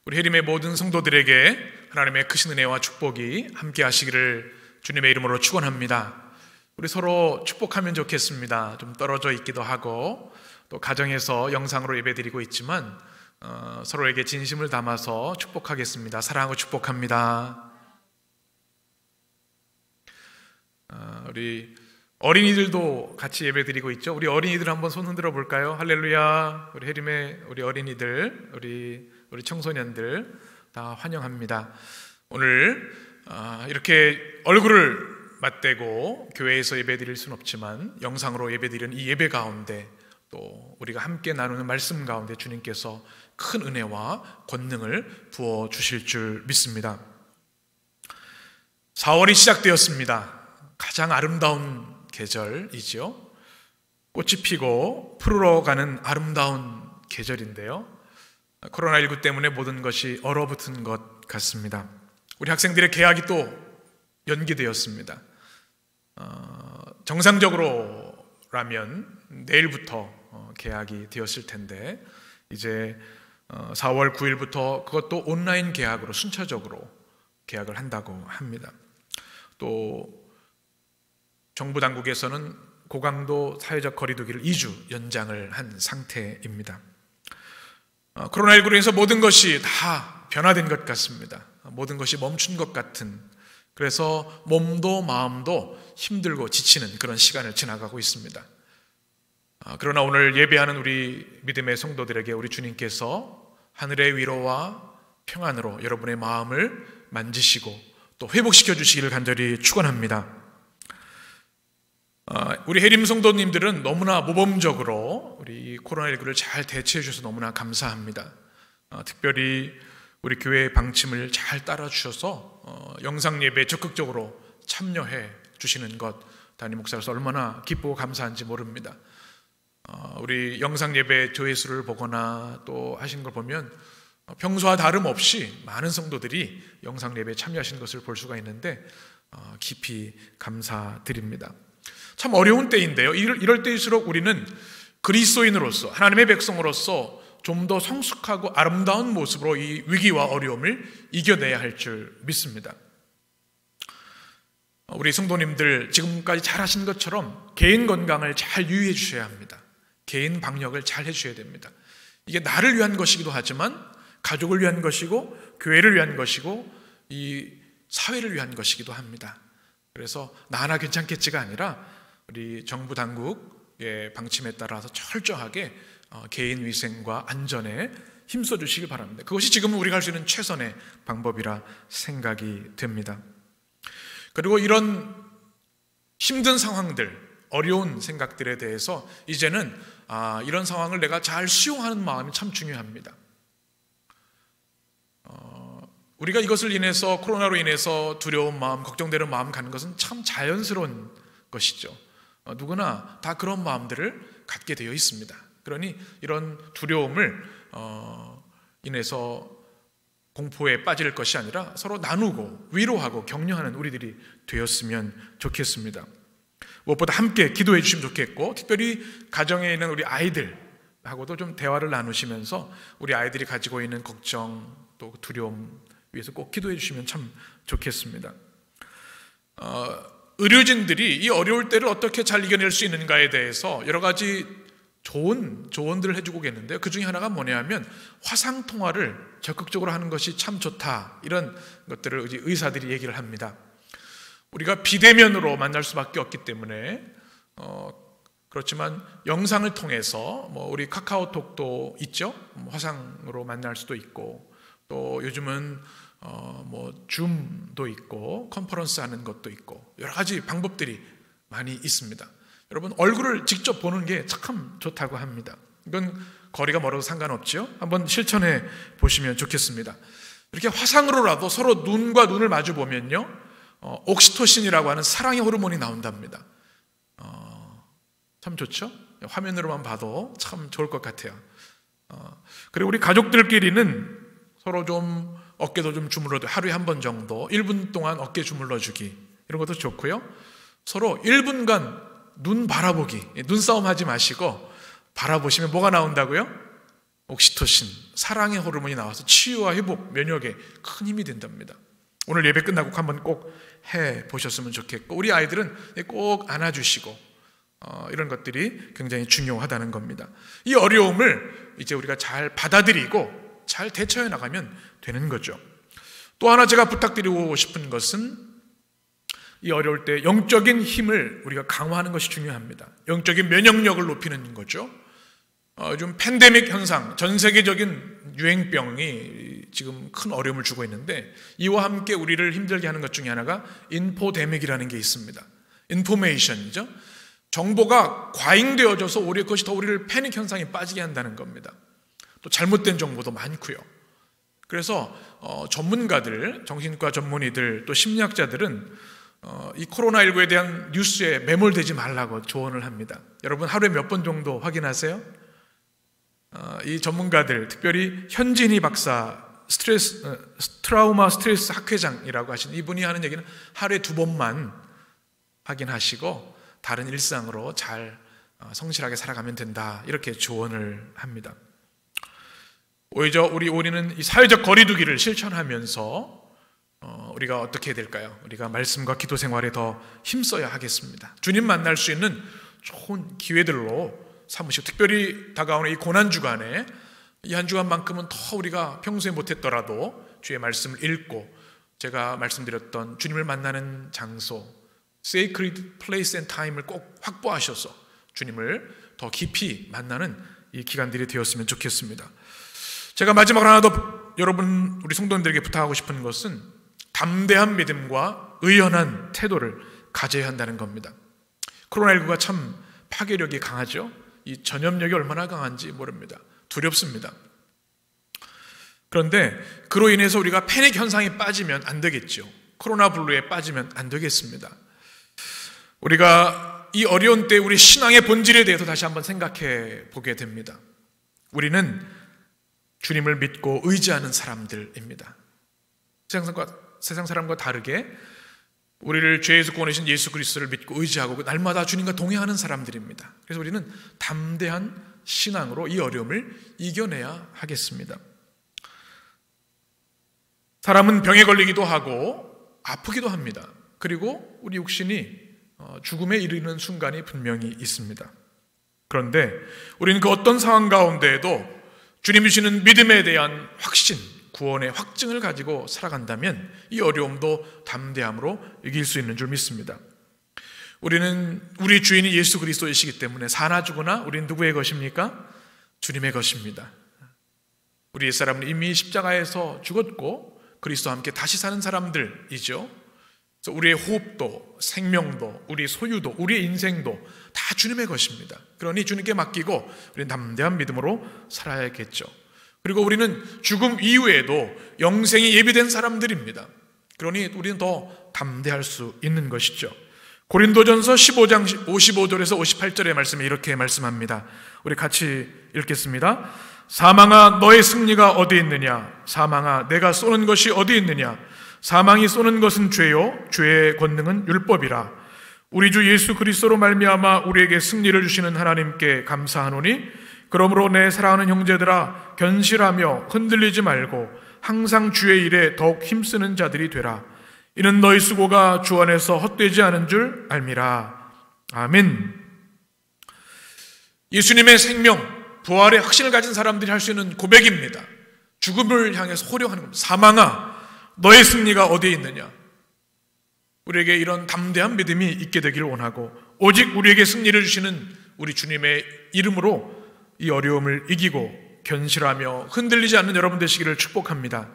우리 해림의 모든 성도들에게 하나님의 크신 은혜와 축복이 함께 하시기를 주님의 이름으로 축원합니다. 우리 서로 축복하면 좋겠습니다. 좀 떨어져 있기도 하고 또 가정에서 영상으로 예배드리고 있지만 서로에게 진심을 담아서 축복하겠습니다. 사랑하고 축복합니다. 우리 어린이들도 같이 예배드리고 있죠. 우리 어린이들 한번 손 흔들어 볼까요? 할렐루야. 우리 해림의 우리 어린이들, 우리 청소년들 다 환영합니다. 오늘 이렇게 얼굴을 맞대고 교회에서 예배드릴 수는 없지만 영상으로 예배드리는 이 예배 가운데 또 우리가 함께 나누는 말씀 가운데 주님께서 큰 은혜와 권능을 부어 주실 줄 믿습니다. 4월이 시작되었습니다. 가장 아름다운 계절이죠. 꽃이 피고 푸르러 가는 아름다운 계절인데요. 코로나19 때문에 모든 것이 얼어붙은 것 같습니다. 우리 학생들의 개학이 또 연기되었습니다. 정상적으로라면 내일부터 개학이 되었을 텐데 이제 4월 9일부터 그것도 온라인 개학으로 순차적으로 개학을 한다고 합니다. 또 정부 당국에서는 고강도 사회적 거리두기를 2주 연장을 한 상태입니다. 코로나19로 인해서 모든 것이 다 변화된 것 같습니다. 모든 것이 멈춘 것 같은, 그래서 몸도 마음도 힘들고 지치는 그런 시간을 지나가고 있습니다. 그러나 오늘 예배하는 우리 믿음의 성도들에게 우리 주님께서 하늘의 위로와 평안으로 여러분의 마음을 만지시고 또 회복시켜 주시기를 간절히 축원합니다. 우리 해림 성도님들은 너무나 모범적으로 우리 코로나19를 잘 대처해 주셔서 너무나 감사합니다. 특별히 우리 교회의 방침을 잘 따라 주셔서 영상 예배에 적극적으로 참여해 주시는 것, 담임 목사로서 얼마나 기쁘고 감사한지 모릅니다. 우리 영상 예배 조회수를 보거나 또 하신 걸 보면 평소와 다름없이 많은 성도들이 영상 예배에 참여하시는 것을 볼 수가 있는데 깊이 감사드립니다. 참 어려운 때인데요. 이럴 때일수록 우리는 그리스도인으로서, 하나님의 백성으로서 좀 더 성숙하고 아름다운 모습으로 이 위기와 어려움을 이겨내야 할 줄 믿습니다. 우리 성도님들 지금까지 잘 하신 것처럼 개인 건강을 잘 유의해 주셔야 합니다. 개인 방역을 잘 해주셔야 됩니다. 이게 나를 위한 것이기도 하지만 가족을 위한 것이고 교회를 위한 것이고 이 사회를 위한 것이기도 합니다. 그래서 나 하나 괜찮겠지가 아니라 우리 정부 당국의 방침에 따라서 철저하게 개인 위생과 안전에 힘써 주시기 바랍니다. 그것이 지금 우리가 할 수 있는 최선의 방법이라 생각이 됩니다. 그리고 이런 힘든 상황들, 어려운 생각들에 대해서 이제는 이런 상황을 내가 잘 수용하는 마음이 참 중요합니다. 우리가 이것을 인해서, 코로나로 인해서 두려운 마음, 걱정되는 마음 가는 것은 참 자연스러운 것이죠. 누구나 다 그런 마음들을 갖게 되어 있습니다. 그러니 이런 두려움을 인해서 공포에 빠질 것이 아니라 서로 나누고 위로하고 격려하는 우리들이 되었으면 좋겠습니다. 무엇보다 함께 기도해 주시면 좋겠고, 특별히 가정에 있는 우리 아이들하고도 좀 대화를 나누시면서 우리 아이들이 가지고 있는 걱정 또 두려움 위해서 꼭 기도해 주시면 참 좋겠습니다. 의료진들이 이 어려울 때를 어떻게 잘 이겨낼 수 있는가에 대해서 여러 가지 좋은 조언들을 해주고 계는데요. 그 중에 하나가 뭐냐면 화상통화를 적극적으로 하는 것이 참 좋다, 이런 것들을 의사들이 얘기를 합니다. 우리가 비대면으로 만날 수밖에 없기 때문에 그렇지만 영상을 통해서 우리 카카오톡도 있죠. 화상으로 만날 수도 있고, 또 요즘은 줌도 있고 컨퍼런스 하는 것도 있고 여러 가지 방법들이 많이 있습니다. 여러분, 얼굴을 직접 보는 게 참 좋다고 합니다. 이건 거리가 멀어도 상관없죠. 한번 실천해 보시면 좋겠습니다. 이렇게 화상으로라도 서로 눈과 눈을 마주 보면요, 옥시토신이라고 하는 사랑의 호르몬이 나온답니다. 참 좋죠? 화면으로만 봐도 참 좋을 것 같아요. 그리고 우리 가족들끼리는 서로 좀 어깨도 좀 주물러도 하루에 한 번 정도 1분 동안 어깨 주물러주기, 이런 것도 좋고요. 서로 1분간 눈 바라보기, 눈싸움 하지 마시고 바라보시면 뭐가 나온다고요? 옥시토신, 사랑의 호르몬이 나와서 치유와 회복, 면역에 큰 힘이 된답니다. 오늘 예배 끝나고 한번 꼭 해보셨으면 좋겠고, 우리 아이들은 꼭 안아주시고 이런 것들이 굉장히 중요하다는 겁니다. 이 어려움을 이제 우리가 잘 받아들이고 잘 대처해 나가면 되는 거죠. 또 하나 제가 부탁드리고 싶은 것은 이 어려울 때 영적인 힘을 우리가 강화하는 것이 중요합니다. 영적인 면역력을 높이는 거죠. 요즘 팬데믹 현상, 전 세계적인 유행병이 지금 큰 어려움을 주고 있는데, 이와 함께 우리를 힘들게 하는 것 중에 하나가 인포데믹이라는 게 있습니다. 인포메이션이죠. 정보가 과잉되어져서 오히려 그것이 더 우리를 패닉 현상에 빠지게 한다는 겁니다. 또 잘못된 정보도 많고요. 그래서 전문가들, 정신과 전문의들, 또 심리학자들은 이 코로나19에 대한 뉴스에 매몰되지 말라고 조언을 합니다. 여러분 하루에 몇 번 정도 확인하세요? 이 전문가들, 특별히 현진희 박사, 트라우마 스트레스 학회장이라고 하시는 이분이 하는 얘기는 하루에 2번만 확인하시고 다른 일상으로 잘 성실하게 살아가면 된다, 이렇게 조언을 합니다. 오히려 우리는 이 사회적 거리두기를 실천하면서 우리가 어떻게 해야 될까요? 우리가 말씀과 기도 생활에 더 힘써야 하겠습니다. 주님 만날 수 있는 좋은 기회들로 삼으시고, 특별히 다가오는 이 고난주간에 이 한 주간만큼은 더 우리가 평소에 못했더라도 주의 말씀을 읽고, 제가 말씀드렸던 주님을 만나는 장소, sacred place and time을 꼭 확보하셔서 주님을 더 깊이 만나는 이 기간들이 되었으면 좋겠습니다. 제가 마지막으로 하나 더 여러분, 우리 성도님들에게 부탁하고 싶은 것은 담대한 믿음과 의연한 태도를 가져야 한다는 겁니다. 코로나19가 참 파괴력이 강하죠. 이 전염력이 얼마나 강한지 모릅니다. 두렵습니다. 그런데 그로 인해서 우리가 패닉 현상에 빠지면 안 되겠죠. 코로나 블루에 빠지면 안 되겠습니다. 우리가 이 어려운 때 우리 신앙의 본질에 대해서 다시 한번 생각해 보게 됩니다. 우리는 주님을 믿고 의지하는 사람들입니다. 세상 사람과 다르게 우리를 죄에서 구원하신 예수 그리스도를 믿고 의지하고 날마다 주님과 동행하는 사람들입니다. 그래서 우리는 담대한 신앙으로 이 어려움을 이겨내야 하겠습니다. 사람은 병에 걸리기도 하고 아프기도 합니다. 그리고 우리 육신이 죽음에 이르는 순간이 분명히 있습니다. 그런데 우리는 그 어떤 상황 가운데에도 주님 주시는 믿음에 대한 확신, 구원의 확증을 가지고 살아간다면 이 어려움도 담대함으로 이길 수 있는 줄 믿습니다. 우리는 우리 주인이 예수 그리스도이시기 때문에 사나 죽으나 우리는 누구의 것입니까? 주님의 것입니다. 우리 옛사람은 이미 십자가에서 죽었고 그리스도와 함께 다시 사는 사람들이죠. 그래서 우리의 호흡도, 생명도, 우리의 소유도, 우리의 인생도 다 주님의 것입니다. 그러니 주님께 맡기고 우리는 담대한 믿음으로 살아야겠죠. 그리고 우리는 죽음 이후에도 영생이 예비된 사람들입니다. 그러니 우리는 더 담대할 수 있는 것이죠. 고린도전서 15장 55절에서 58절의 말씀에 이렇게 말씀합니다. 우리 같이 읽겠습니다. 사망아 너의 승리가 어디 있느냐? 사망아 내가 쏘는 것이 어디 있느냐? 사망이 쏘는 것은 죄요 죄의 권능은 율법이라. 우리 주 예수 그리스도로 말미암아 우리에게 승리를 주시는 하나님께 감사하노니 그러므로 내 사랑하는 형제들아 견실하며 흔들리지 말고 항상 주의 일에 더욱 힘쓰는 자들이 되라. 이는 너희 수고가 주 안에서 헛되지 않은 줄 알미라. 아멘. 예수님의 생명, 부활의 확신을 가진 사람들이 할 수 있는 고백입니다. 죽음을 향해서 호령하는 겁니다. 사망아 너의 승리가 어디에 있느냐? 우리에게 이런 담대한 믿음이 있게 되기를 원하고 오직 우리에게 승리를 주시는 우리 주님의 이름으로 이 어려움을 이기고 견실하며 흔들리지 않는 여러분 되시기를 축복합니다.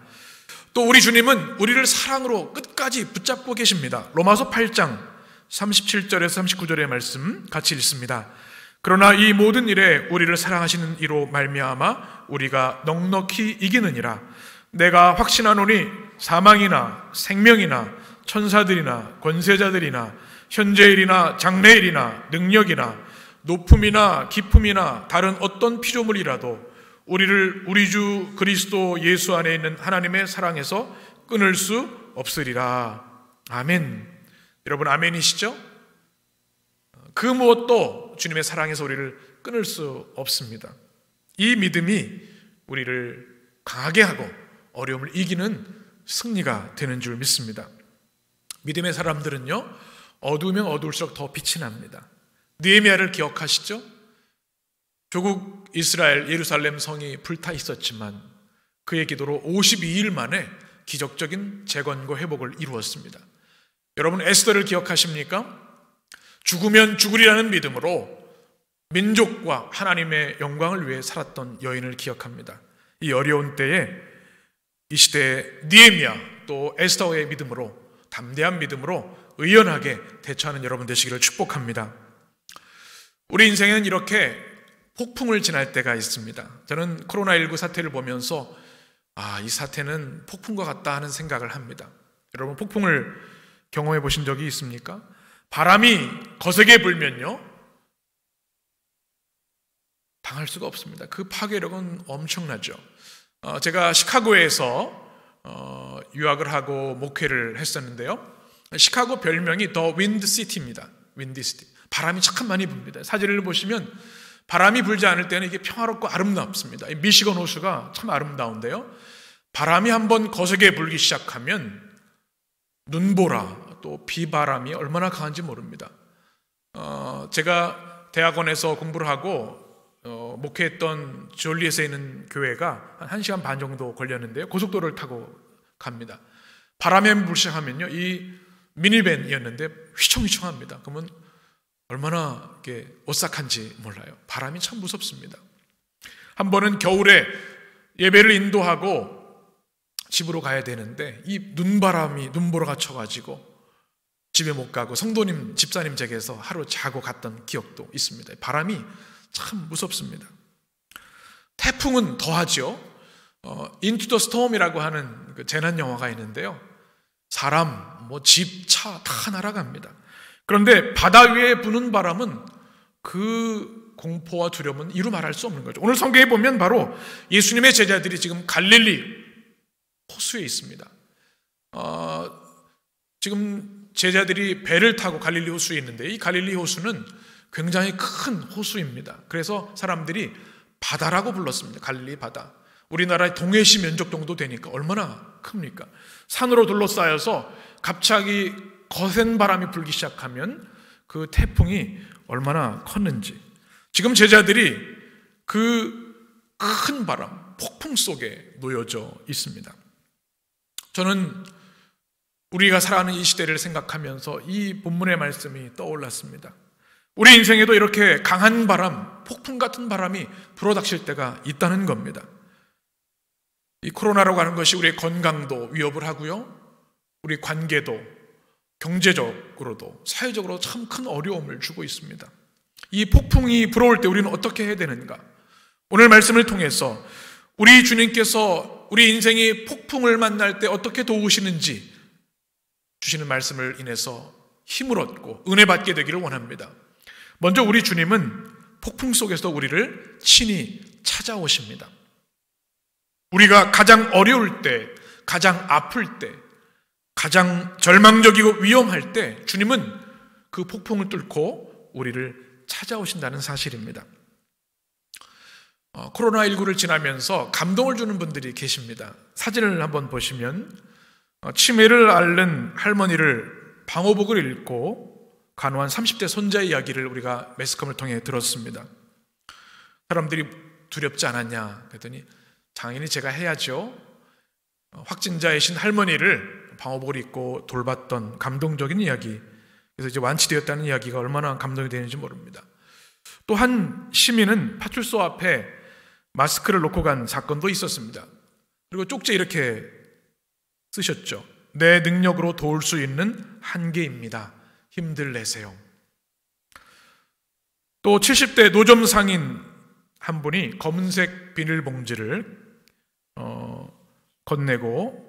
또 우리 주님은 우리를 사랑으로 끝까지 붙잡고 계십니다. 로마서 8장 37절에서 39절의 말씀 같이 읽습니다. 그러나 이 모든 일에 우리를 사랑하시는 이로 말미암아 우리가 넉넉히 이기느니라. 내가 확신하노니 사망이나 생명이나 천사들이나 권세자들이나 현재일이나 장래일이나 능력이나 높음이나 깊음이나 다른 어떤 피조물이라도 우리를 우리 주 그리스도 예수 안에 있는 하나님의 사랑에서 끊을 수 없으리라. 아멘. 여러분 아멘이시죠? 그 무엇도 주님의 사랑에서 우리를 끊을 수 없습니다. 이 믿음이 우리를 강하게 하고 어려움을 이기는 승리가 되는 줄 믿습니다. 믿음의 사람들은요, 어두우면 어두울수록 더 빛이 납니다. 느헤미야를 기억하시죠? 조국 이스라엘 예루살렘 성이 불타 있었지만 그의 기도로 52일 만에 기적적인 재건과 회복을 이루었습니다. 여러분 에스더를 기억하십니까? 죽으면 죽으리라는 믿음으로 민족과 하나님의 영광을 위해 살았던 여인을 기억합니다. 이 어려운 때에 이 시대의 느헤미야 또 에스더의 믿음으로, 담대한 믿음으로 의연하게 대처하는 여러분 되시기를 축복합니다. 우리 인생에는 이렇게 폭풍을 지날 때가 있습니다. 저는 코로나19 사태를 보면서 이 사태는 폭풍과 같다 하는 생각을 합니다. 여러분 폭풍을 경험해 보신 적이 있습니까? 바람이 거세게 불면요, 당할 수가 없습니다. 그 파괴력은 엄청나죠. 제가 시카고에서 유학을 하고 목회를 했었는데요, 시카고 별명이 더 윈드시티입니다. 윈디시티. 바람이 참 많이 붑니다. 사진을 보시면 바람이 불지 않을 때는 이게 평화롭고 아름답습니다. 미시건 호수가 참 아름다운데요, 바람이 한번 거세게 불기 시작하면 눈보라 또 비바람이 얼마나 강한지 모릅니다. 제가 대학원에서 공부를 하고 목회했던 졸리에서 있는 교회가 한 1시간 반 정도 걸렸는데요, 고속도로를 타고 갑니다. 바람이 불기 시작하면요, 이 미니밴이었는데 휘청휘청합니다. 그러면 얼마나 이게 오싹한지 몰라요. 바람이 참 무섭습니다. 한 번은 겨울에 예배를 인도하고 집으로 가야 되는데 이 눈보라가 쳐가지고 집에 못 가고 성도님, 집사님 댁에서 하루 자고 갔던 기억도 있습니다. 바람이 참 무섭습니다. 태풍은 더하죠. 인투 더 스톰이라고 하는 그 재난 영화가 있는데요, 사람, 집, 차 다 날아갑니다. 그런데 바다 위에 부는 바람은 그 공포와 두려움은 이루 말할 수 없는 거죠. 오늘 성경에 보면 바로 예수님의 제자들이 지금 갈릴리 호수에 있습니다. 지금 제자들이 배를 타고 갈릴리 호수에 있는데 이 갈릴리 호수는 굉장히 큰 호수입니다. 그래서 사람들이 바다라고 불렀습니다. 갈릴리 바다. 우리나라의 동해시 면적 정도 되니까 얼마나 큽니까? 산으로 둘러싸여서 갑자기 거센 바람이 불기 시작하면 그 태풍이 얼마나 컸는지. 지금 제자들이 그 큰 바람, 폭풍 속에 놓여져 있습니다. 저는 우리가 살아가는 이 시대를 생각하면서 이 본문의 말씀이 떠올랐습니다. 우리 인생에도 이렇게 강한 바람, 폭풍 같은 바람이 불어닥칠 때가 있다는 겁니다. 이 코로나라고 하는 것이 우리의 건강도 위협을 하고요, 우리 관계도, 경제적으로도, 사회적으로 참 큰 어려움을 주고 있습니다. 이 폭풍이 불어올 때 우리는 어떻게 해야 되는가? 오늘 말씀을 통해서 우리 주님께서 우리 인생이 폭풍을 만날 때 어떻게 도우시는지 주시는 말씀을 인해서 힘을 얻고 은혜 받게 되기를 원합니다. 먼저 우리 주님은 폭풍 속에서 우리를 친히 찾아오십니다. 우리가 가장 어려울 때, 가장 아플 때, 가장 절망적이고 위험할 때 주님은 그 폭풍을 뚫고 우리를 찾아오신다는 사실입니다. 코로나19를 지나면서 감동을 주는 분들이 계십니다. 사진을 한번 보시면 치매를 앓는 할머니를 방호복을 입고 간호한 30대 손자의 이야기를 우리가 매스컴을 통해 들었습니다. 사람들이 두렵지 않았냐 그랬더니 당연히 제가 해야죠. 확진자이신 할머니를 방호복을 입고 돌봤던 감동적인 이야기, 그래서 이제 완치되었다는 이야기가 얼마나 감동이 되는지 모릅니다. 또 한 시민은 파출소 앞에 마스크를 놓고 간 사건도 있었습니다. 그리고 쪽지에 이렇게 쓰셨죠. 내 능력으로 도울 수 있는 한계입니다. 힘들 내세요. 또 70대 노점 상인 한 분이 검은색 비닐봉지를 건네고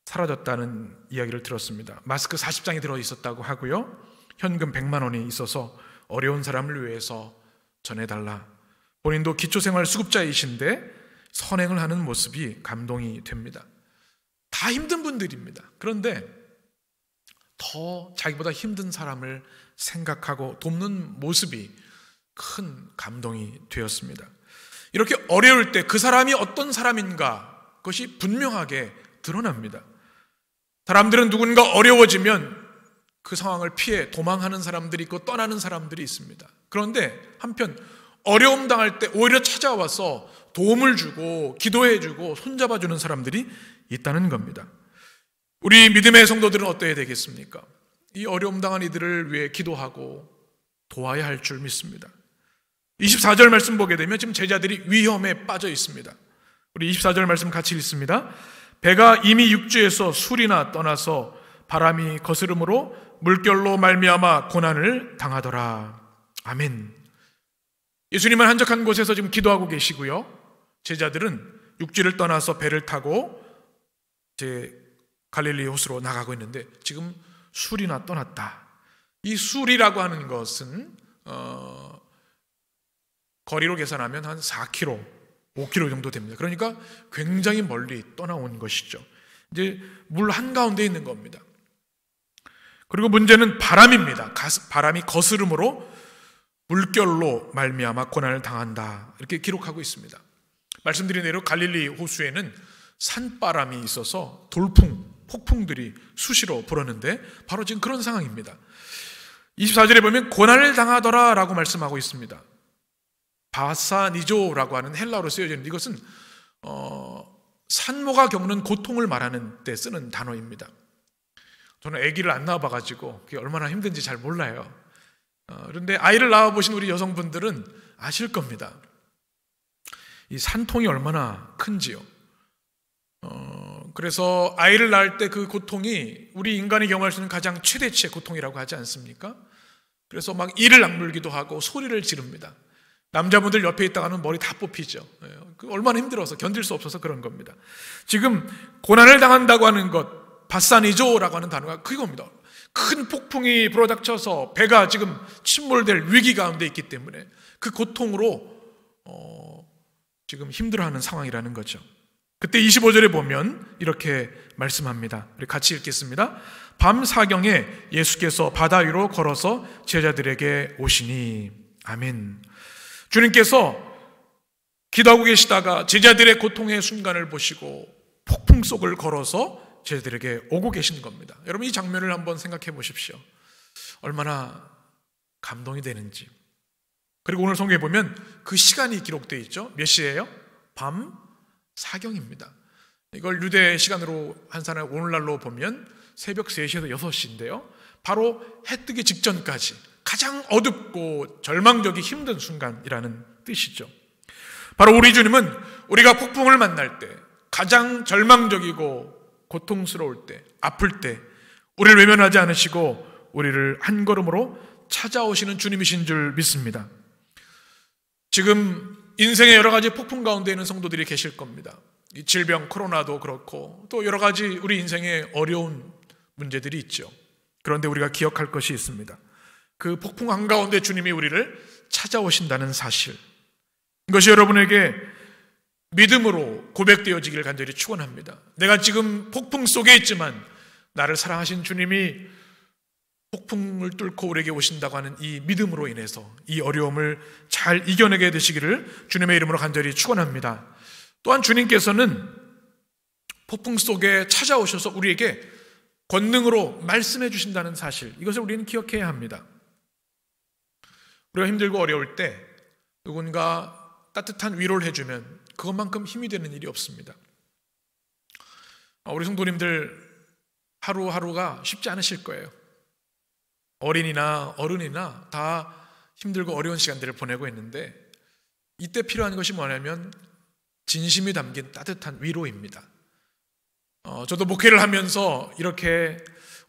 사라졌다는 이야기를 들었습니다. 마스크 40장이 들어있었다고 하고요, 현금 100만 원이 있어서 어려운 사람을 위해서 전해달라. 본인도 기초생활 수급자이신데 선행을 하는 모습이 감동이 됩니다. 다 힘든 분들입니다. 그런데 더 자기보다 힘든 사람을 생각하고 돕는 모습이 큰 감동이 되었습니다. 이렇게 어려울 때 그 사람이 어떤 사람인가 그것이 분명하게 드러납니다. 사람들은 누군가 어려워지면 그 상황을 피해 도망하는 사람들이 있고 떠나는 사람들이 있습니다. 그런데 한편 어려움 당할 때 오히려 찾아와서 도움을 주고 기도해주고 손잡아주는 사람들이 있다는 겁니다. 우리 믿음의 성도들은 어떠해야 되겠습니까? 이 어려움 당한 이들을 위해 기도하고 도와야 할 줄 믿습니다. 24절 말씀 보게 되면 지금 제자들이 위험에 빠져 있습니다. 우리 24절 말씀 같이 읽습니다. 배가 이미 육지에서 술이나 떠나서 바람이 거스름으로 물결로 말미암아 고난을 당하더라. 아멘. 예수님은 한적한 곳에서 지금 기도하고 계시고요. 제자들은 육지를 떠나서 배를 타고 이제 갈릴리 호수로 나가고 있는데 지금 술이나 떠났다. 이 술이라고 하는 것은 거리로 계산하면 한 4km, 5km 정도 됩니다. 그러니까 굉장히 멀리 떠나온 것이죠. 이제 물 한가운데 있는 겁니다. 그리고 문제는 바람입니다. 바람이 거스름으로 물결로 말미암아 고난을 당한다. 이렇게 기록하고 있습니다. 말씀드린 대로 갈릴리 호수에는 산바람이 있어서 돌풍, 폭풍들이 수시로 불었는데 바로 지금 그런 상황입니다. 24절에 보면 고난을 당하더라 라고 말씀하고 있습니다. 바사니조라고 하는 헬라어로 쓰여져 있는데 이것은 산모가 겪는 고통을 말하는 때 쓰는 단어입니다. 저는 아기를 안 낳아봐가지고 그게 얼마나 힘든지 잘 몰라요. 그런데 아이를 낳아보신 우리 여성분들은 아실 겁니다. 이 산통이 얼마나 큰지요. 그래서 아이를 낳을 때 그 고통이 우리 인간이 경험할 수 있는 가장 최대치의 고통이라고 하지 않습니까? 그래서 막 이를 악물기도 하고 소리를 지릅니다. 남자분들 옆에 있다가는 머리 다 뽑히죠. 얼마나 힘들어서 견딜 수 없어서 그런 겁니다. 지금 고난을 당한다고 하는 것, 바사니조라고 하는 단어가 그겁니다. 큰 폭풍이 불어닥쳐서 배가 지금 침몰될 위기 가운데 있기 때문에 그 고통으로 지금 힘들어하는 상황이라는 거죠. 그때 25절에 보면 이렇게 말씀합니다. 우리 같이 읽겠습니다. 밤 사경에 예수께서 바다 위로 걸어서 제자들에게 오시니. 아멘. 주님께서 기도하고 계시다가 제자들의 고통의 순간을 보시고 폭풍 속을 걸어서 제자들에게 오고 계신 겁니다. 여러분 이 장면을 한번 생각해 보십시오. 얼마나 감동이 되는지. 그리고 오늘 성경에 보면 그 시간이 기록되어 있죠. 몇 시예요? 밤 사경입니다. 이걸 유대 시간으로 환산해 오늘날로 보면 새벽 3시에서 6시인데요. 바로 해 뜨기 직전까지 가장 어둡고 절망적이 힘든 순간이라는 뜻이죠. 바로 우리 주님은 우리가 폭풍을 만날 때 가장 절망적이고 고통스러울 때, 아플 때 우리를 외면하지 않으시고 우리를 한 걸음으로 찾아오시는 주님이신 줄 믿습니다. 지금 인생의 여러 가지 폭풍 가운데 있는 성도들이 계실 겁니다. 이 질병, 코로나도 그렇고 또 여러 가지 우리 인생에 어려운 문제들이 있죠. 그런데 우리가 기억할 것이 있습니다. 그 폭풍 한가운데 주님이 우리를 찾아오신다는 사실, 이것이 여러분에게 믿음으로 고백되어지기를 간절히 축원합니다. 내가 지금 폭풍 속에 있지만 나를 사랑하신 주님이 폭풍을 뚫고 우리에게 오신다고 하는 이 믿음으로 인해서 이 어려움을 잘 이겨내게 되시기를 주님의 이름으로 간절히 축원합니다. 또한 주님께서는 폭풍 속에 찾아오셔서 우리에게 권능으로 말씀해 주신다는 사실, 이것을 우리는 기억해야 합니다. 우리가 힘들고 어려울 때 누군가 따뜻한 위로를 해주면 그것만큼 힘이 되는 일이 없습니다. 우리 성도님들 하루하루가 쉽지 않으실 거예요. 어린이나 어른이나 다 힘들고 어려운 시간들을 보내고 있는데 이때 필요한 것이 뭐냐면 진심이 담긴 따뜻한 위로입니다. 저도 목회를 하면서 이렇게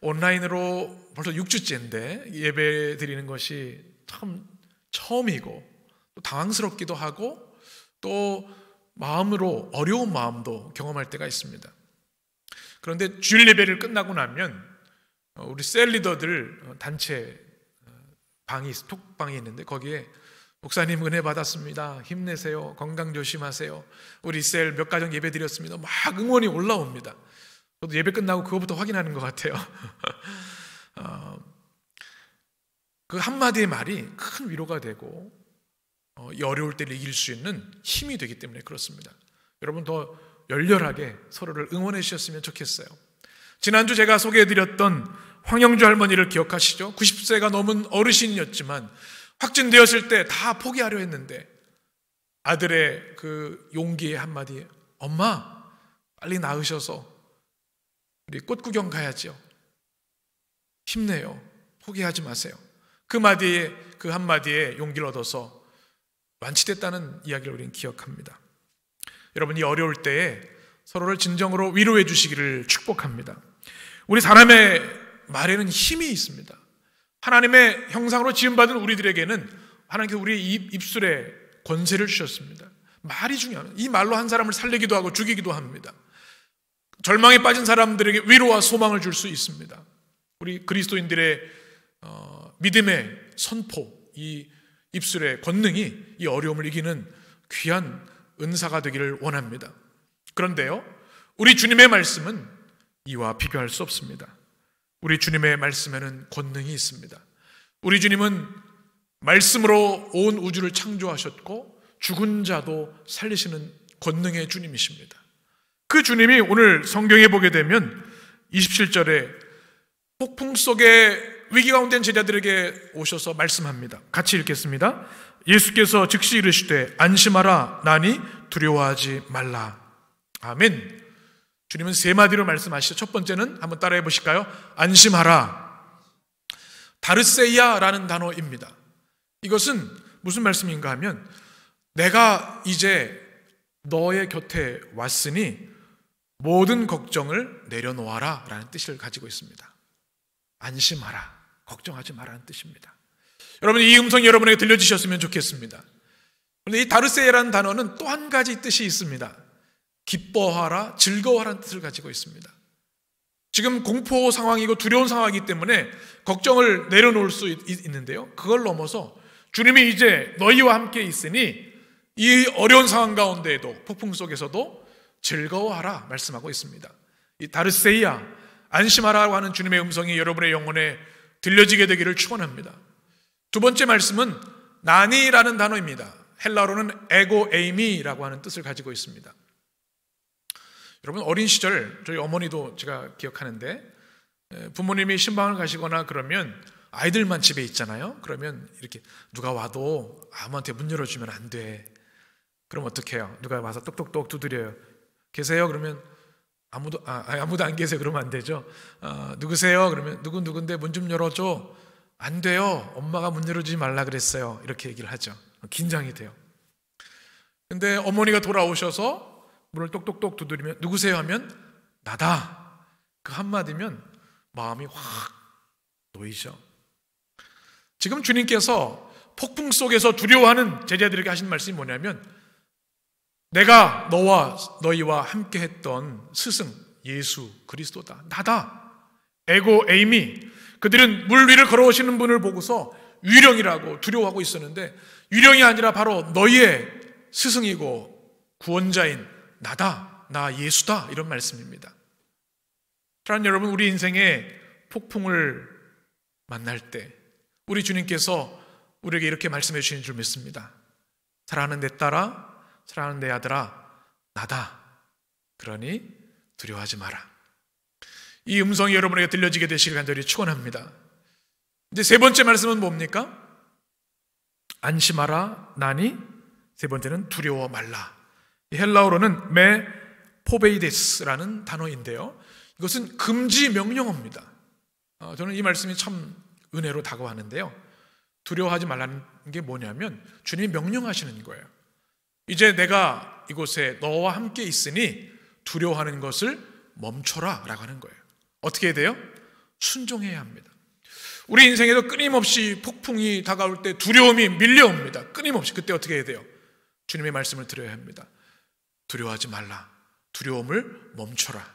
온라인으로 벌써 6주째인데 예배 드리는 것이 참 처음이고 또 당황스럽기도 하고 또 마음으로 어려운 마음도 경험할 때가 있습니다. 그런데 주일 예배를 끝나고 나면 우리 셀 리더들 단체 방이 톡방이 있는데 거기에 목사님 은혜 받았습니다. 힘내세요. 건강 조심하세요. 우리 셀 몇 가정 예배 드렸습니다. 막 응원이 올라옵니다. 저도 예배 끝나고 그거부터 확인하는 것 같아요. 그 한마디의 말이 큰 위로가 되고 이 어려울 때를 이길 수 있는 힘이 되기 때문에 그렇습니다. 여러분 더 열렬하게 서로를 응원해 주셨으면 좋겠어요. 지난주 제가 소개해드렸던 황영주 할머니를 기억하시죠? 90세가 넘은 어르신이었지만 확진되었을 때 다 포기하려 했는데 아들의 그 용기의 한마디, 엄마 빨리 나으셔서 우리 꽃 구경 가야죠. 힘내요. 포기하지 마세요. 그 한마디에 용기를 얻어서 완치됐다는 이야기를 우리는 기억합니다. 여러분, 이 어려울 때에 서로를 진정으로 위로해 주시기를 축복합니다. 우리 사람의 말에는 힘이 있습니다. 하나님의 형상으로 지음받은 우리들에게는 하나님께서 우리의 입술에 권세를 주셨습니다. 말이 중요합니다. 이 말로 한 사람을 살리기도 하고 죽이기도 합니다. 절망에 빠진 사람들에게 위로와 소망을 줄 수 있습니다. 우리 그리스도인들의 믿음의 선포, 이 입술의 권능이 이 어려움을 이기는 귀한 은사가 되기를 원합니다. 그런데요, 우리 주님의 말씀은 이와 비교할 수 없습니다. 우리 주님의 말씀에는 권능이 있습니다. 우리 주님은 말씀으로 온 우주를 창조하셨고 죽은 자도 살리시는 권능의 주님이십니다. 그 주님이 오늘 성경에 보게 되면 27절에 폭풍 속에 위기 가운데 있는 제자들에게 오셔서 말씀합니다. 같이 읽겠습니다. 예수께서 즉시 이르시되 안심하라, 나니 두려워하지 말라. 아멘. 주님은 세 마디로 말씀하시죠. 첫 번째는 한번 따라해 보실까요? 안심하라. 다르세이아라는 단어입니다. 이것은 무슨 말씀인가 하면 내가 이제 너의 곁에 왔으니 모든 걱정을 내려놓아라 라는 뜻을 가지고 있습니다. 안심하라, 걱정하지 마라는 뜻입니다. 여러분, 이 음성이 여러분에게 들려주셨으면 좋겠습니다. 그런데 이 다르세이라는 단어는 또 한 가지 뜻이 있습니다. 기뻐하라, 즐거워하라는 뜻을 가지고 있습니다. 지금 공포 상황이고 두려운 상황이기 때문에 걱정을 내려놓을 수 있는데요, 그걸 넘어서 주님이 이제 너희와 함께 있으니 이 어려운 상황 가운데에도, 폭풍 속에서도 즐거워하라 말씀하고 있습니다. 이 다르세이아, 안심하라고 하는 주님의 음성이 여러분의 영혼에 들려지게 되기를 축원합니다. 두 번째 말씀은 나니라는 단어입니다. 헬라어로는 에고 에이미라고 하는 뜻을 가지고 있습니다. 여러분, 어린 시절 저희 어머니도 제가 기억하는데 부모님이 신방을 가시거나 그러면 아이들만 집에 있잖아요. 그러면 이렇게 누가 와도 아무한테 문 열어주면 안 돼. 그럼 어떻게 해요? 누가 와서 똑똑똑 두드려요. 계세요? 그러면 아무도 안 계세요. 그러면 안 되죠. 누구세요? 그러면 누군데 문 좀 열어줘. 안 돼요. 엄마가 문 열어주지 말라 그랬어요. 이렇게 얘기를 하죠. 긴장이 돼요. 근데 어머니가 돌아오셔서 문을 똑똑똑 두드리면 누구세요? 하면 나다. 그 한마디면 마음이 확 놓이죠. 지금 주님께서 폭풍 속에서 두려워하는 제자들에게 하신 말씀이 뭐냐면 내가 너희와 함께 했던 스승 예수 그리스도다. 나다. 에고 에이미. 그들은 물 위를 걸어오시는 분을 보고서 유령이라고 두려워하고 있었는데 유령이 아니라 바로 너희의 스승이고 구원자인 나다. 나 예수다. 이런 말씀입니다. 사랑하는 여러분, 우리 인생에 폭풍을 만날 때 우리 주님께서 우리에게 이렇게 말씀해 주시는 줄 믿습니다. 사랑하는 내 딸아, 사랑하는 내 아들아, 나다. 그러니 두려워하지 마라. 이 음성이 여러분에게 들려지게 되시길 간절히 축원합니다. 이제 세 번째 말씀은 뭡니까? 안심하라, 나니. 세 번째는 두려워 말라. 헬라어로는 메 포베이데스라는 단어인데요, 이것은 금지 명령어입니다. 저는 이 말씀이 참 은혜로 다가왔는데요, 두려워하지 말라는 게 뭐냐면 주님이 명령하시는 거예요. 이제 내가 이곳에 너와 함께 있으니 두려워하는 것을 멈춰라 라고 하는 거예요. 어떻게 해야 돼요? 순종해야 합니다. 우리 인생에도 끊임없이 폭풍이 다가올 때 두려움이 밀려옵니다. 끊임없이. 그때 어떻게 해야 돼요? 주님의 말씀을 들어야 합니다. 두려워하지 말라. 두려움을 멈춰라.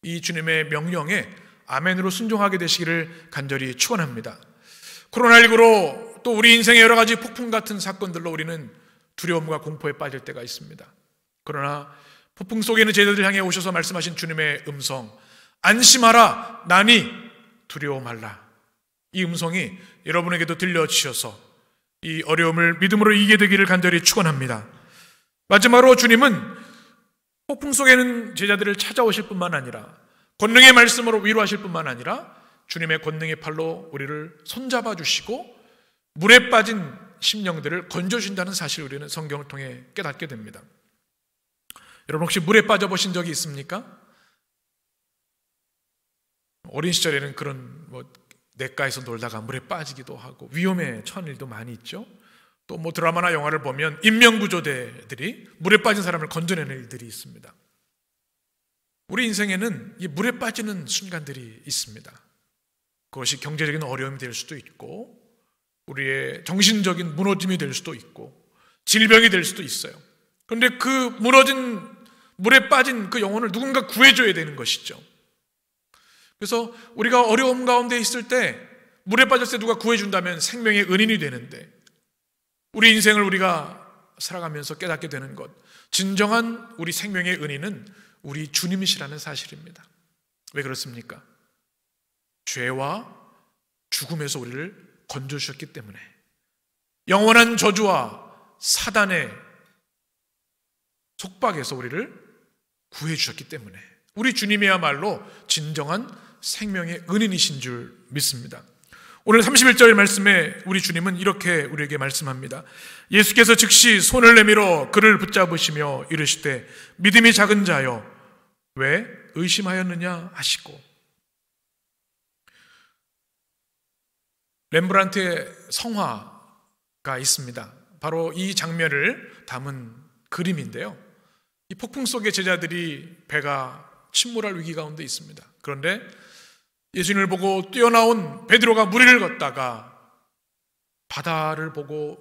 이 주님의 명령에 아멘으로 순종하게 되시기를 간절히 축원합니다. 코로나19로 또 우리 인생의 여러 가지 폭풍 같은 사건들로 우리는 두려움과 공포에 빠질 때가 있습니다. 그러나 폭풍 속에 있는 제자들 향해 오셔서 말씀하신 주님의 음성, 안심하라, 나니 두려워 말라. 이 음성이 여러분에게도 들려주셔서 이 어려움을 믿음으로 이기게 되기를 간절히 축원합니다. 마지막으로 주님은 폭풍 속에는 제자들을 찾아오실 뿐만 아니라 권능의 말씀으로 위로하실 뿐만 아니라 주님의 권능의 팔로 우리를 손잡아 주시고 물에 빠진 심령들을 건져준다는 사실을 우리는 성경을 통해 깨닫게 됩니다. 여러분 혹시 물에 빠져보신 적이 있습니까? 어린 시절에는 그런 냇가에서 놀다가 물에 빠지기도 하고 위험에 처한 일도 많이 있죠. 또 드라마나 영화를 보면 인명구조대들이 물에 빠진 사람을 건져내는 일들이 있습니다. 우리 인생에는 이 물에 빠지는 순간들이 있습니다. 그것이 경제적인 어려움이 될 수도 있고 우리의 정신적인 무너짐이 될 수도 있고 질병이 될 수도 있어요. 그런데 그 무너진 물에 빠진 그 영혼을 누군가 구해줘야 되는 것이죠. 그래서 우리가 어려움 가운데 있을 때 물에 빠졌을 때 누가 구해준다면 생명의 은인이 되는데 우리 인생을 우리가 살아가면서 깨닫게 되는 것, 진정한 우리 생명의 은인은 우리 주님이시라는 사실입니다. 왜 그렇습니까? 죄와 죽음에서 우리를 건져주셨기 때문에, 영원한 저주와 사단의 속박에서 우리를 구해주셨기 때문에 우리 주님이야말로 진정한 생명의 은인이신 줄 믿습니다. 오늘 31절 말씀에 우리 주님은 이렇게 우리에게 말씀합니다. 예수께서 즉시 손을 내밀어 그를 붙잡으시며 이르시되 믿음이 작은 자여 왜 의심하였느냐 하시고, 렘브란트의 성화가 있습니다. 바로 이 장면을 담은 그림인데요. 이 폭풍 속의 제자들이 배가 침몰할 위기 가운데 있습니다. 그런데 예수님을 보고 뛰어나온 베드로가 무리를 걷다가 바다를 보고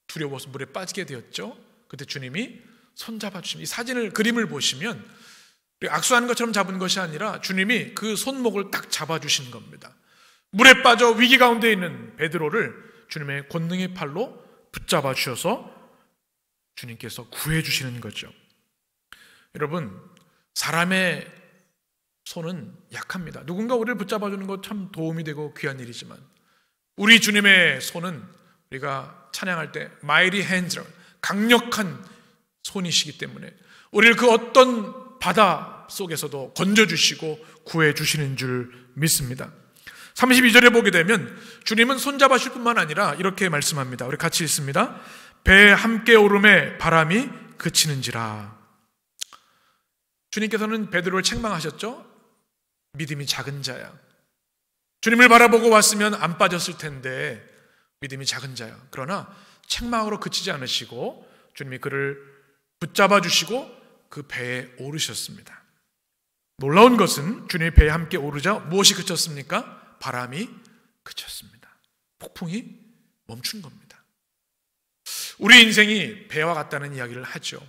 두려워서 물에 빠지게 되었죠. 그때 주님이 손잡아 주시면, 이 사진을, 그림을 보시면 악수하는 것처럼 잡은 것이 아니라 주님이 그 손목을 딱 잡아주신 겁니다. 물에 빠져 위기 가운데 있는 베드로를 주님의 권능의 팔로 붙잡아 주셔서 주님께서 구해 주시는 거죠. 여러분, 사람의 손은 약합니다. 누군가 우리를 붙잡아 주는 것 참 도움이 되고 귀한 일이지만 우리 주님의 손은 우리가 찬양할 때 mighty hands, 강력한 손이시기 때문에 우리를 그 어떤 바다 속에서도 건져주시고 구해주시는 줄 믿습니다. 32절에 보게 되면 주님은 손잡아 주실 뿐만 아니라 이렇게 말씀합니다. 우리 같이 읽습니다. 배에 함께 오름에 바람이 그치는지라. 주님께서는 베드로를 책망하셨죠. 믿음이 작은 자야. 주님을 바라보고 왔으면 안 빠졌을 텐데 믿음이 작은 자야. 그러나 책망으로 그치지 않으시고 주님이 그를 붙잡아 주시고 그 배에 오르셨습니다. 놀라운 것은 주님이 배에 함께 오르자 무엇이 그쳤습니까? 바람이 그쳤습니다. 폭풍이 멈춘 겁니다. 우리 인생이 배와 같다는 이야기를 하죠.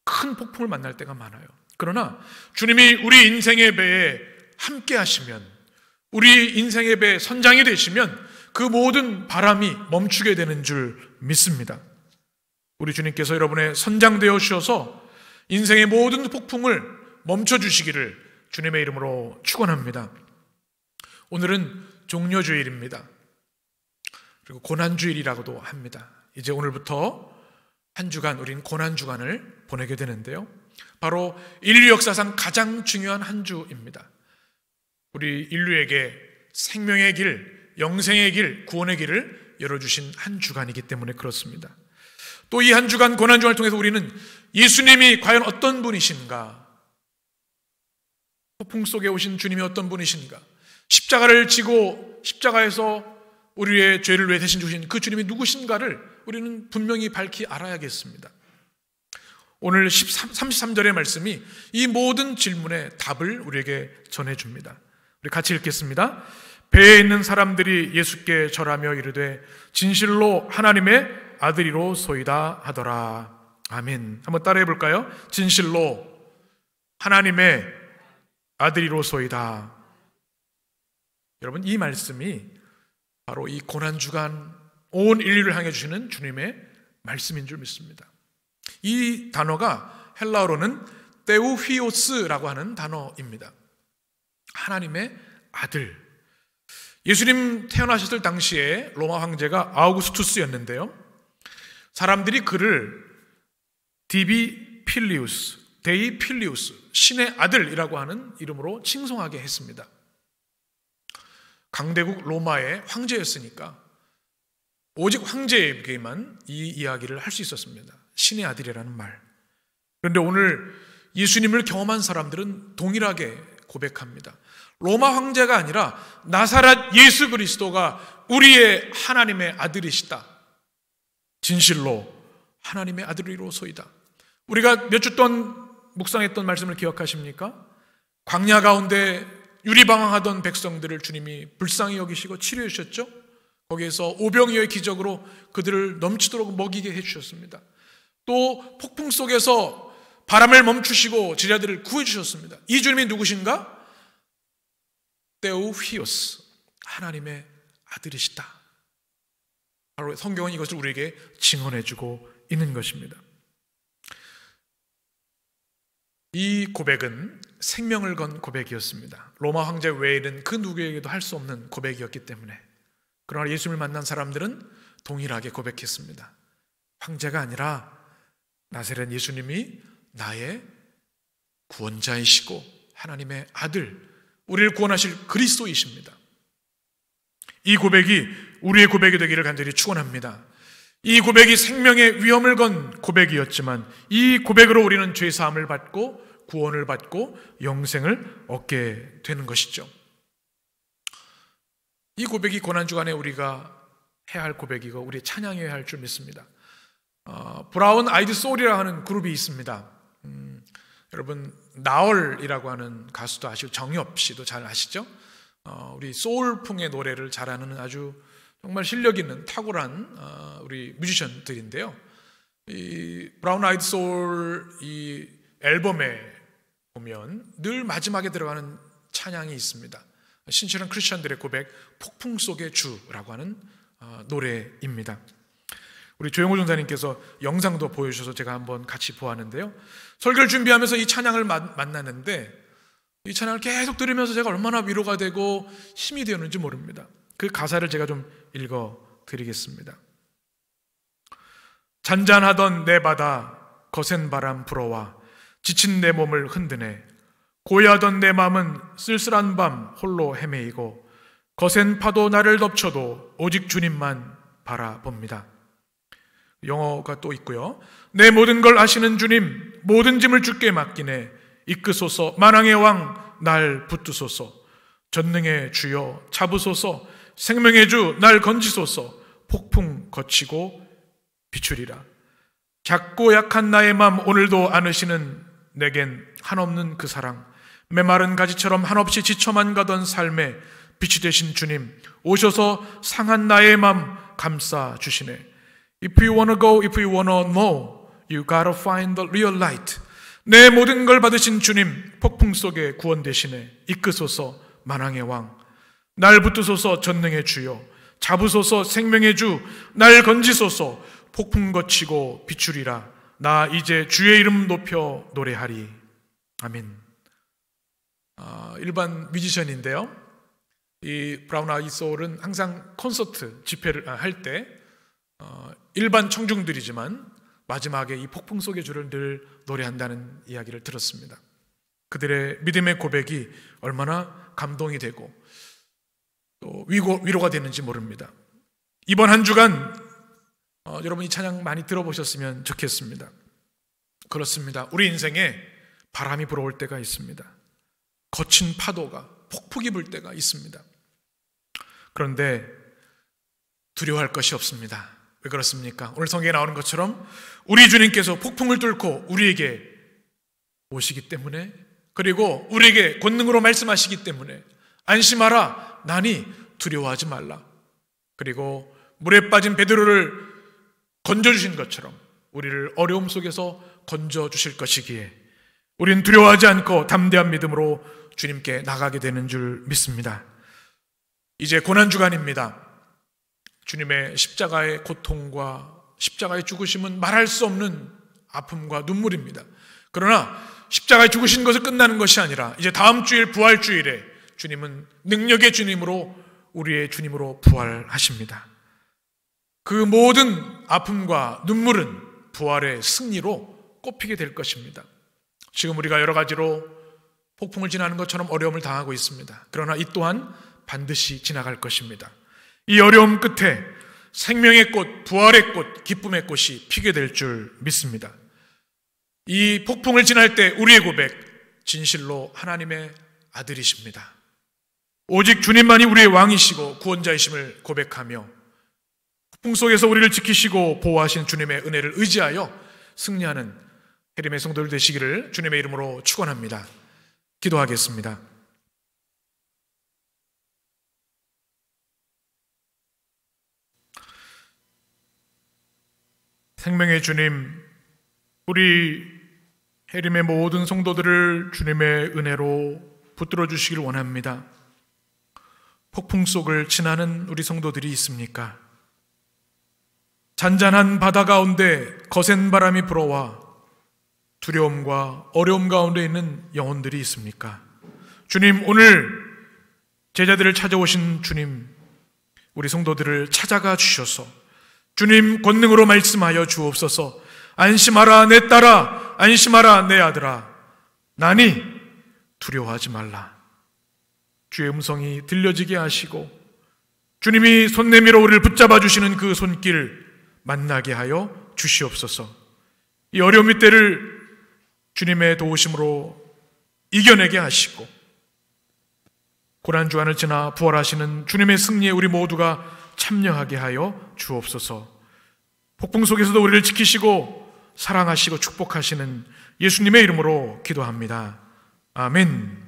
큰 폭풍을 만날 때가 많아요. 그러나 주님이 우리 인생의 배에 함께 하시면, 우리 인생의 배에 선장이 되시면 그 모든 바람이 멈추게 되는 줄 믿습니다. 우리 주님께서 여러분의 선장 되어 주셔서 인생의 모든 폭풍을 멈춰주시기를 주님의 이름으로 축원합니다. 오늘은 종려주일입니다. 그리고 고난주일이라고도 합니다. 이제 오늘부터 한 주간 우리는 고난주간을 보내게 되는데요. 바로 인류 역사상 가장 중요한 한 주입니다. 우리 인류에게 생명의 길, 영생의 길, 구원의 길을 열어주신 한 주간이기 때문에 그렇습니다. 또 이 한 주간 고난주간을 통해서 우리는 예수님이 과연 어떤 분이신가, 폭풍 속에 오신 주님이 어떤 분이신가, 십자가를 지고 십자가에서 우리의 죄를 위해 대신 주신 그 주님이 누구신가를 우리는 분명히 밝히 알아야겠습니다. 오늘 33절의 말씀이 이 모든 질문의 답을 우리에게 전해줍니다. 우리 같이 읽겠습니다. 배에 있는 사람들이 예수께 절하며 이르되 진실로 하나님의 아들이로소이다 하더라. 아멘. 한번 따라해 볼까요? 진실로 하나님의 아들이로소이다. 여러분, 이 말씀이 바로 이 고난주간 온 인류를 향해 주시는 주님의 말씀인 줄 믿습니다. 이 단어가 헬라어로는 테우히오스라고 하는 단어입니다. 하나님의 아들. 예수님 태어나셨을 당시에 로마 황제가 아우구스투스였는데요, 사람들이 그를 디비 필리우스, 데이 필리우스, 신의 아들이라고 하는 이름으로 칭송하게 했습니다. 강대국 로마의 황제였으니까 오직 황제에게만 이 이야기를 할 수 있었습니다. 신의 아들이라는 말. 그런데 오늘 예수님을 경험한 사람들은 동일하게 고백합니다. 로마 황제가 아니라 나사렛 예수 그리스도가 우리의 하나님의 아들이시다. 진실로 하나님의 아들이로소이다. 우리가 몇 주 동안 묵상했던 말씀을 기억하십니까? 광야 가운데 유리방황하던 백성들을 주님이 불쌍히 여기시고 치료해 주셨죠? 거기에서 오병이어의 기적으로 그들을 넘치도록 먹이게 해주셨습니다. 또 폭풍 속에서 바람을 멈추시고 제자들을 구해주셨습니다. 이 주님이 누구신가? 테오피오스, 하나님의 아들이시다. 바로 성경은 이것을 우리에게 증언해주고 있는 것입니다. 이 고백은 생명을 건 고백이었습니다. 로마 황제 외에는 그 누구에게도 할 수 없는 고백이었기 때문에. 그러나 예수님을 만난 사람들은 동일하게 고백했습니다. 황제가 아니라 나사렛 예수님이 나의 구원자이시고 하나님의 아들, 우리를 구원하실 그리스도이십니다. 이 고백이 우리의 고백이 되기를 간절히 축원합니다. 이 고백이 생명의 위험을 건 고백이었지만 이 고백으로 우리는 죄 사함을 받고 구원을 받고 영생을 얻게 되는 것이죠. 이 고백이 고난주간에 우리가 해야 할 고백이고 우리 찬양해야 할 줄 믿습니다. 브라운 아이드 소울이라고 하는 그룹이 있습니다. 여러분 나얼이라고 하는 가수도 아시고 정엽 씨도 잘 아시죠? 우리 소울풍의 노래를 잘하는 아주 정말 실력 있는 탁월한 우리 뮤지션들인데요. 이 브라운 아이드 소울 이 앨범에 보면 늘 마지막에 들어가는 찬양이 있습니다. 신실한 크리스천들의 고백, 폭풍 속의 주라고 하는 노래입니다. 우리 조영호 전사님께서 영상도 보여주셔서 제가 한번 같이 보았는데요, 설교를 준비하면서 이 찬양을 만났는데 이 찬양을 계속 들으면서 제가 얼마나 위로가 되고 힘이 되었는지 모릅니다. 그 가사를 제가 좀 읽어드리겠습니다. 잔잔하던 내 바다 거센 바람 불어와 지친 내 몸을 흔드네. 고요하던 내 마음은 쓸쓸한 밤 홀로 헤매이고 거센 파도 나를 덮쳐도 오직 주님만 바라봅니다. 영어가 또 있고요. 내 모든 걸 아시는 주님, 모든 짐을 주께 맡기네. 이끄소서 만왕의 왕 날 붙드소서. 전능의 주여 잡으소서. 생명의 주 날 건지소서. 폭풍 거치고 비추리라. 작고 약한 나의 맘 오늘도 안으시는 내겐 한없는 그 사랑. 메마른 가지처럼 한없이 지쳐만 가던 삶에 빛이 되신 주님 오셔서 상한 나의 맘 감싸 주시네. If you wanna go, if you wanna know, you gotta find the real light. 내 모든 걸 받으신 주님 폭풍 속에 구원되시네. 이끄소서 만왕의 왕 날 붙드소서. 전능의 주여 잡으소서. 생명의 주 날 건지소서. 폭풍 거치고 비추리라. 나 이제 주의 이름 높여 노래하리. 아멘. 일반 뮤지션인데요, 이 브라운 아이드 소울은 항상 콘서트 집회를 할 때 일반 청중들이지만 마지막에 이 폭풍 속의 주를 늘 노래한다는 이야기를 들었습니다. 그들의 믿음의 고백이 얼마나 감동이 되고 또 위로가 되는지 모릅니다. 이번 한 주간 여러분 이 찬양 많이 들어보셨으면 좋겠습니다. 그렇습니다. 우리 인생에 바람이 불어올 때가 있습니다. 거친 파도가 폭풍이 불 때가 있습니다. 그런데 두려워할 것이 없습니다. 왜 그렇습니까? 오늘 성경에 나오는 것처럼 우리 주님께서 폭풍을 뚫고 우리에게 오시기 때문에, 그리고 우리에게 권능으로 말씀하시기 때문에 안심하라, 나니 두려워하지 말라. 그리고 물에 빠진 베드로를 건져주신 것처럼 우리를 어려움 속에서 건져주실 것이기에 우리는 두려워하지 않고 담대한 믿음으로 주님께 나가게 되는 줄 믿습니다. 이제 고난주간입니다. 주님의 십자가의 고통과 십자가의 죽으심은 말할 수 없는 아픔과 눈물입니다. 그러나 십자가에 죽으신 것을 끝나는 것이 아니라 이제 다음 주일 부활주일에 주님은 능력의 주님으로 우리의 주님으로 부활하십니다. 그 모든 아픔과 눈물은 부활의 승리로 꼽히게 될 것입니다. 지금 우리가 여러 가지로 폭풍을 지나는 것처럼 어려움을 당하고 있습니다. 그러나 이 또한 반드시 지나갈 것입니다. 이 어려움 끝에 생명의 꽃, 부활의 꽃, 기쁨의 꽃이 피게 될 줄 믿습니다. 이 폭풍을 지날 때 우리의 고백, 진실로 하나님의 아들이십니다. 오직 주님만이 우리의 왕이시고 구원자이심을 고백하며 폭풍 속에서 우리를 지키시고 보호하신 주님의 은혜를 의지하여 승리하는 해림의 성도들 되시기를 주님의 이름으로 축원합니다. 기도하겠습니다. 생명의 주님, 우리 해림의 모든 성도들을 주님의 은혜로 붙들어 주시길 원합니다. 폭풍 속을 지나는 우리 성도들이 있습니까? 잔잔한 바다 가운데 거센 바람이 불어와 두려움과 어려움 가운데 있는 영혼들이 있습니까? 주님, 오늘 제자들을 찾아오신 주님, 우리 성도들을 찾아가 주셔서 주님 권능으로 말씀하여 주옵소서. 안심하라 내 딸아, 안심하라 내 아들아, 나니 두려워하지 말라. 주의 음성이 들려지게 하시고 주님이 손 내밀어 우리를 붙잡아 주시는 그 손길 만나게 하여 주시옵소서. 이 어려움의 때를 주님의 도우심으로 이겨내게 하시고 고난주간을 지나 부활하시는 주님의 승리에 우리 모두가 참여하게 하여 주옵소서. 폭풍 속에서도 우리를 지키시고 사랑하시고 축복하시는 예수님의 이름으로 기도합니다. 아멘.